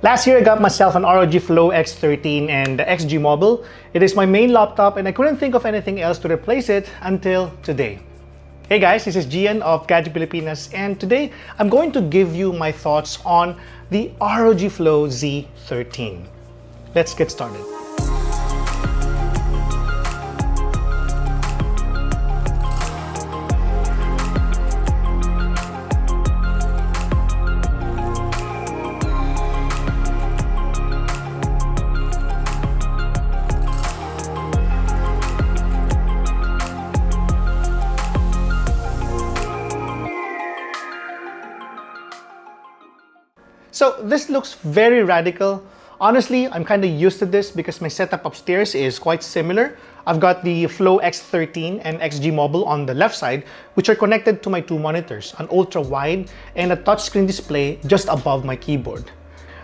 Last year, I got myself an ROG Flow Z13 and the XG Mobile. It is my main laptop and I couldn't think of anything else to replace it until today. Hey guys, this is Gian of Gadget Pilipinas, and today I'm going to give you my thoughts on the ROG Flow Z13. Let's get started. So this looks very radical. Honestly, I'm kind of used to this because my setup upstairs is quite similar. I've got the Flow Z13 and XG Mobile on the left side, which are connected to my two monitors, an ultra-wide and a touchscreen display just above my keyboard.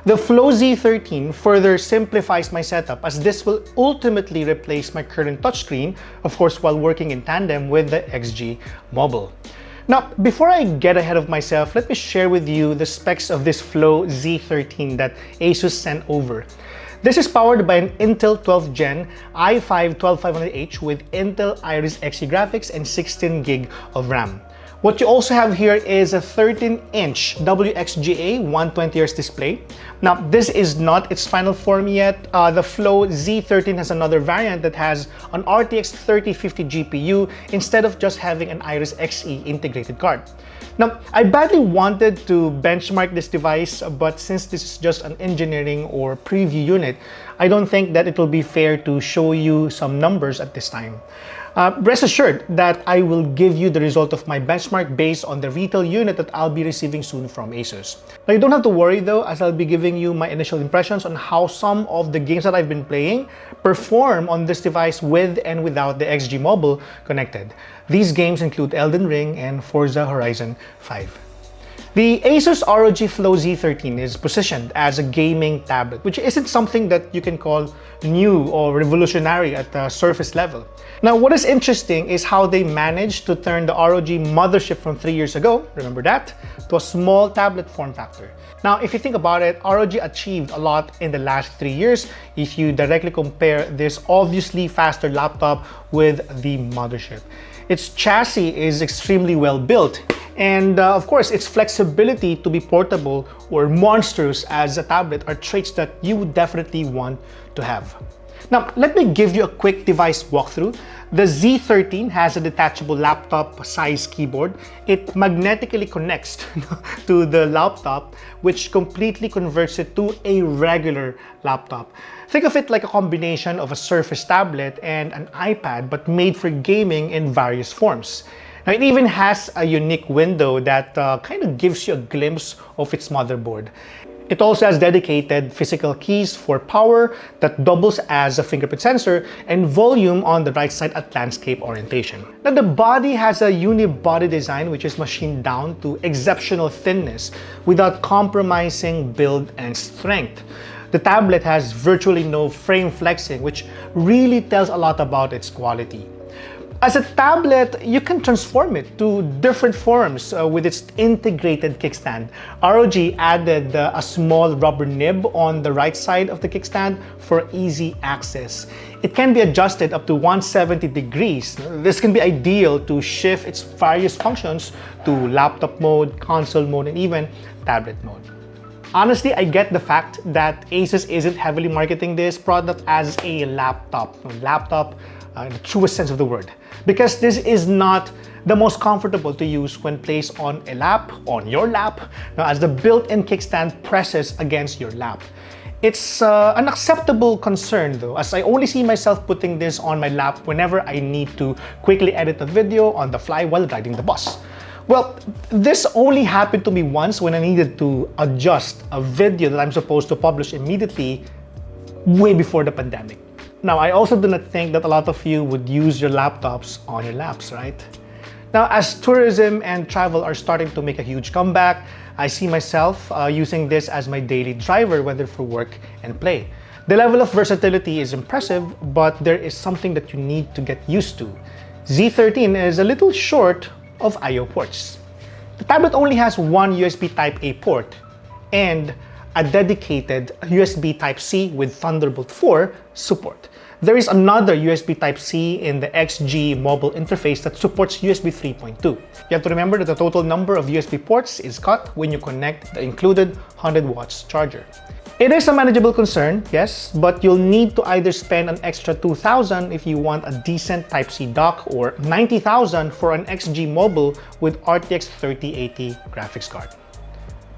The Flow Z13 further simplifies my setup as this will ultimately replace my current touchscreen, of course while working in tandem with the XG Mobile. Now, before I get ahead of myself, let me share with you the specs of this Flow Z13 that ASUS sent over. This is powered by an Intel 12th Gen i5-12500H with Intel Iris Xe graphics and 16 GB of RAM. What you also have here is a 13-inch WUXGA 120Hz display. Now, this is not its final form yet. The Flow Z13 has another variant that has an RTX 3050 GPU instead of just having an Iris Xe integrated card. Now, I badly wanted to benchmark this device, but since this is just an engineering or preview unit, I don't think that it will be fair to show you some numbers at this time. Rest assured that I will give you the result of my benchmark based on the retail unit that I'll be receiving soon from ASUS. Now, you don't have to worry though, as I'll be giving you my initial impressions on how some of the games that I've been playing perform on this device with and without the XG Mobile connected. These games include Elden Ring and Forza Horizon 5. The ASUS ROG Flow Z13 is positioned as a gaming tablet, which isn't something that you can call new or revolutionary at the surface level. Now, what is interesting is how they managed to turn the ROG mothership from 3 years ago, remember that, to a small tablet form factor. Now, if you think about it, ROG achieved a lot in the last 3 years if you directly compare this obviously faster laptop with the mothership. Its chassis is extremely well built, and of course, its flexibility to be portable or monstrous as a tablet are traits that you would definitely want to have. Now, let me give you a quick device walkthrough. The Z13 has a detachable laptop-size keyboard. It magnetically connects to the laptop, which completely converts it to a regular laptop. Think of it like a combination of a Surface tablet and an iPad, but made for gaming in various forms. Now, it even has a unique window that kind of gives you a glimpse of its motherboard. It also has dedicated physical keys for power that doubles as a fingerprint sensor and volume on the right side at landscape orientation. Now, the body has a unibody design which is machined down to exceptional thinness without compromising build and strength. The tablet has virtually no frame flexing, which really tells a lot about its quality. As a tablet, you can transform it to different forms with its integrated kickstand. ROG added a small rubber nib on the right side of the kickstand for easy access. It can be adjusted up to 170 degrees. This can be ideal to shift its various functions to laptop mode, console mode, and even tablet mode. Honestly, I get the fact that ASUS isn't heavily marketing this product as a laptop in the truest sense of the word, because this is not the most comfortable to use when placed on your lap, as the built-in kickstand presses against your lap. It's an acceptable concern though, as I only see myself putting this on my lap whenever I need to quickly edit a video on the fly while riding the bus. Well, this only happened to me once when I needed to adjust a video that I'm supposed to publish immediately way before the pandemic. Now, I also do not think that a lot of you would use your laptops on your laps, right? Now, as tourism and travel are starting to make a huge comeback, I see myself using this as my daily driver, whether for work and play. The level of versatility is impressive, but there is something that you need to get used to. Z13 is a little short of I/O ports. The tablet only has one USB Type-A port and a dedicated USB Type-C with Thunderbolt 4 support. There is another USB Type-C in the XG mobile interface that supports USB 3.2. You have to remember that the total number of USB ports is cut when you connect the included 100 watts charger. It is a manageable concern, yes, but you'll need to either spend an extra $2,000 if you want a decent Type-C dock or $90,000 for an XG mobile with RTX 3080 graphics card.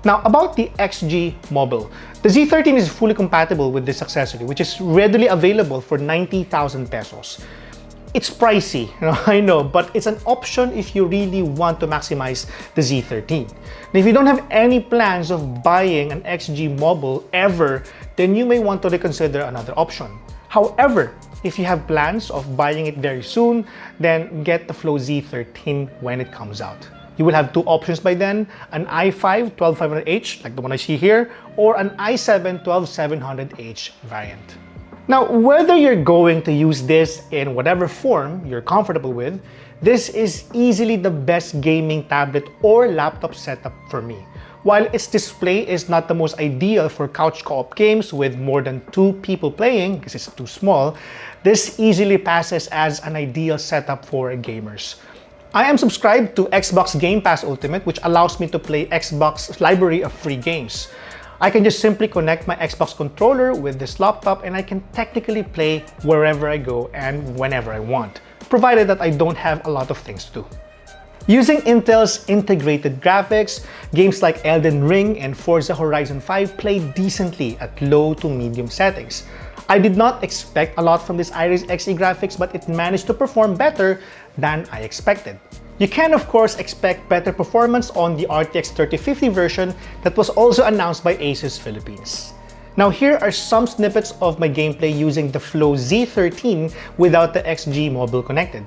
Now, about the XG mobile, the Z13 is fully compatible with this accessory, which is readily available for 90,000 pesos. It's pricey, I know, but it's an option if you really want to maximize the Z13. Now, if you don't have any plans of buying an XG mobile ever, then you may want to reconsider another option. However, if you have plans of buying it very soon, then get the Flow Z13 when it comes out. You will have two options by then, an i5 12500H, like the one I see here, or an i7 12700H variant. Now, whether you're going to use this in whatever form you're comfortable with, this is easily the best gaming tablet or laptop setup for me. While its display is not the most ideal for couch co-op games with more than 2 people playing, because it's too small, this easily passes as an ideal setup for gamers. I am subscribed to Xbox Game Pass Ultimate, which allows me to play Xbox's library of free games. I can just simply connect my Xbox controller with this laptop and I can technically play wherever I go and whenever I want, provided that I don't have a lot of things to do. Using Intel's integrated graphics, games like Elden Ring and Forza Horizon 5 play decently at low to medium settings. I did not expect a lot from this Iris Xe graphics, but it managed to perform better than I expected. You can of course expect better performance on the RTX 3050 version that was also announced by ASUS Philippines. Now here are some snippets of my gameplay using the Flow Z13 without the XG mobile connected.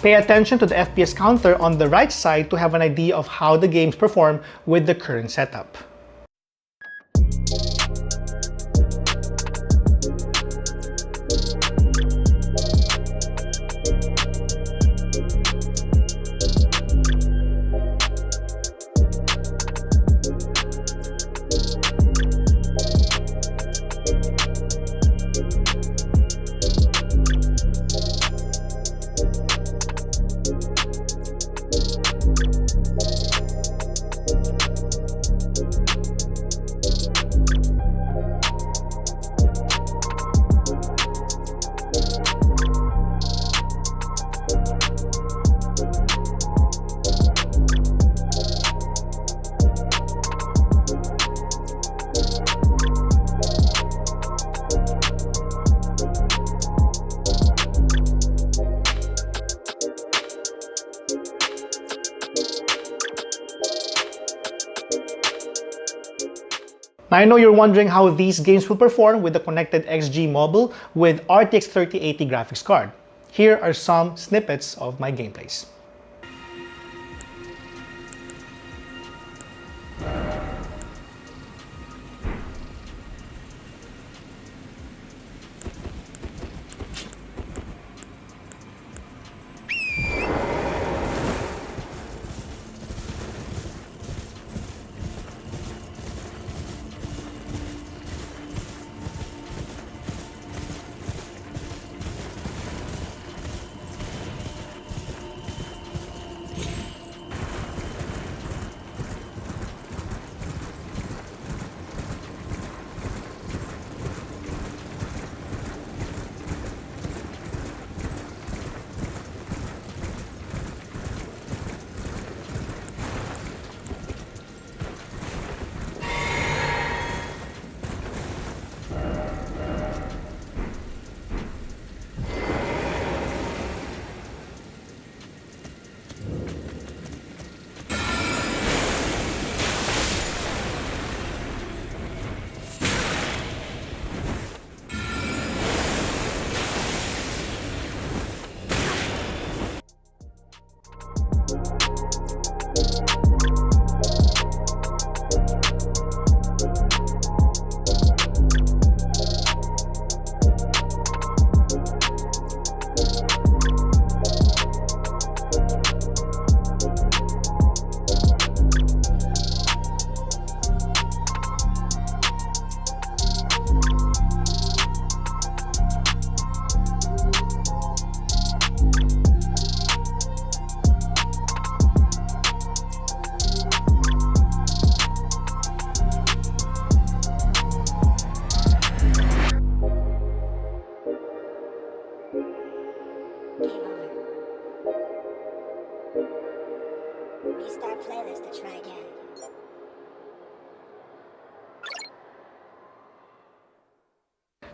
Pay attention to the FPS counter on the right side to have an idea of how the games perform with the current setup. Now I know you're wondering how these games will perform with the connected XG mobile with RTX 3080 graphics card. Here are some snippets of my gameplays.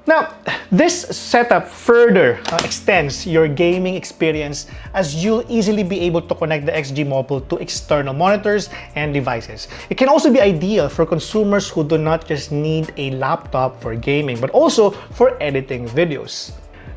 Now, this setup further extends your gaming experience as you'll easily be able to connect the XG Mobile to external monitors and devices. It can also be ideal for consumers who do not just need a laptop for gaming, but also for editing videos.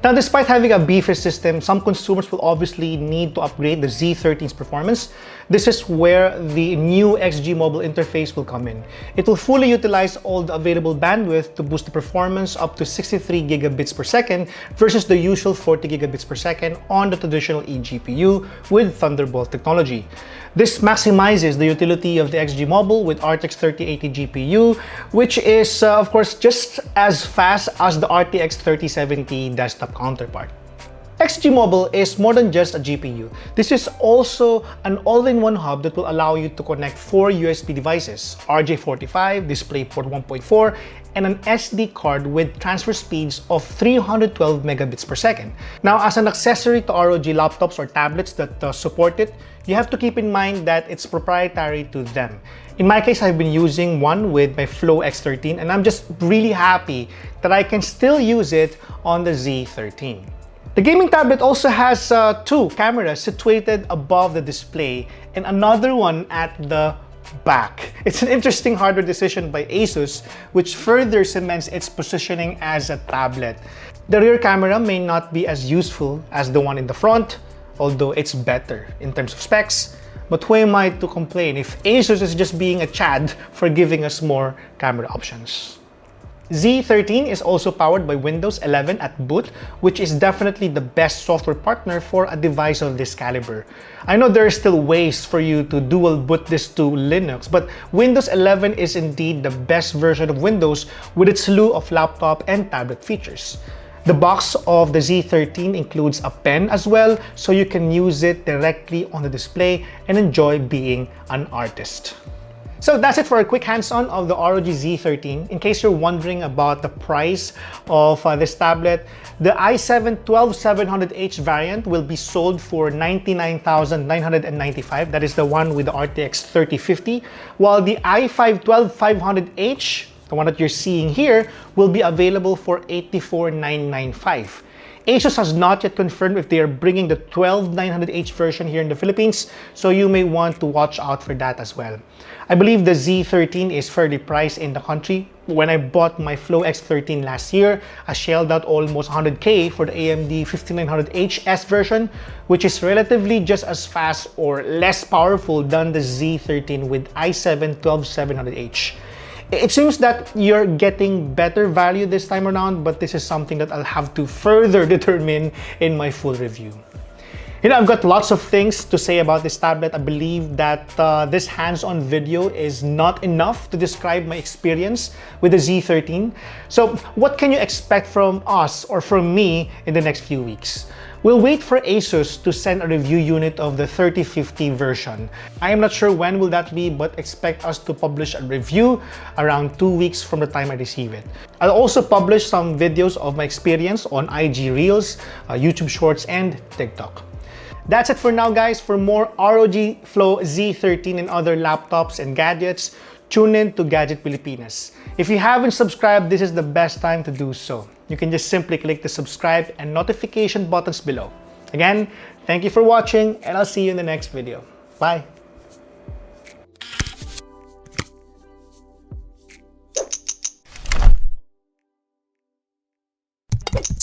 Now, despite having a beefy system, some consumers will obviously need to upgrade the Z13's performance. This is where the new XG Mobile interface will come in. It will fully utilize all the available bandwidth to boost the performance up to 63 gigabits per second versus the usual 40 gigabits per second on the traditional eGPU with Thunderbolt technology. This maximizes the utility of the XG Mobile with RTX 3080 GPU, which is, of course, just as fast as the RTX 3070 desktop counterpart. XG Mobile is more than just a GPU. This is also an all-in-one hub that will allow you to connect 4 USB devices, RJ45, DisplayPort 1.4, and an SD card with transfer speeds of 312 megabits per second. Now, as an accessory to ROG laptops or tablets that support it, you have to keep in mind that it's proprietary to them. In my case, I've been using one with my Flow X13, and I'm just really happy that I can still use it on the Z13. The gaming tablet also has 2 cameras situated above the display and another one at the back. It's an interesting hardware decision by ASUS, which further cements its positioning as a tablet. The rear camera may not be as useful as the one in the front, although it's better in terms of specs. But who am I to complain if ASUS is just being a chad for giving us more camera options? Z13 is also powered by Windows 11 at boot, which is definitely the best software partner for a device of this caliber. I know there are still ways for you to dual boot this to Linux, but Windows 11 is indeed the best version of Windows with its slew of laptop and tablet features. The box of the Z13 includes a pen as well, so you can use it directly on the display and enjoy being an artist. So that's it for a quick hands-on of the ROG Z13. In case you're wondering about the price of this tablet, the i7-12700H variant will be sold for $99,995. That is the one with the RTX 3050, while the i5-12500H, the one that you're seeing here, will be available for $84,995. ASUS has not yet confirmed if they are bringing the 12900H version here in the Philippines, so you may want to watch out for that as well. I believe the Z13 is fairly priced in the country. When I bought my Flow X13 last year, I shelled out almost $100K for the AMD 5900HS version, which is relatively just as fast or less powerful than the Z13 with i7-12700H. It seems that you're getting better value this time around, but this is something that I'll have to further determine in my full review. You know, I've got lots of things to say about this tablet. I believe that this hands-on video is not enough to describe my experience with the Z13. So what can you expect from us or from me in the next few weeks? We'll wait for ASUS to send a review unit of the 3050 version. I am not sure when will that be, but expect us to publish a review around 2 weeks from the time I receive it. I'll also publish some videos of my experience on IG Reels, YouTube Shorts, and TikTok. That's it for now, guys. For more ROG Flow Z13 and other laptops and gadgets, tune in to Gadget Pilipinas. If you haven't subscribed, this is the best time to do so. You can just simply click the subscribe and notification buttons below. Again, thank you for watching, and I'll see you in the next video. Bye!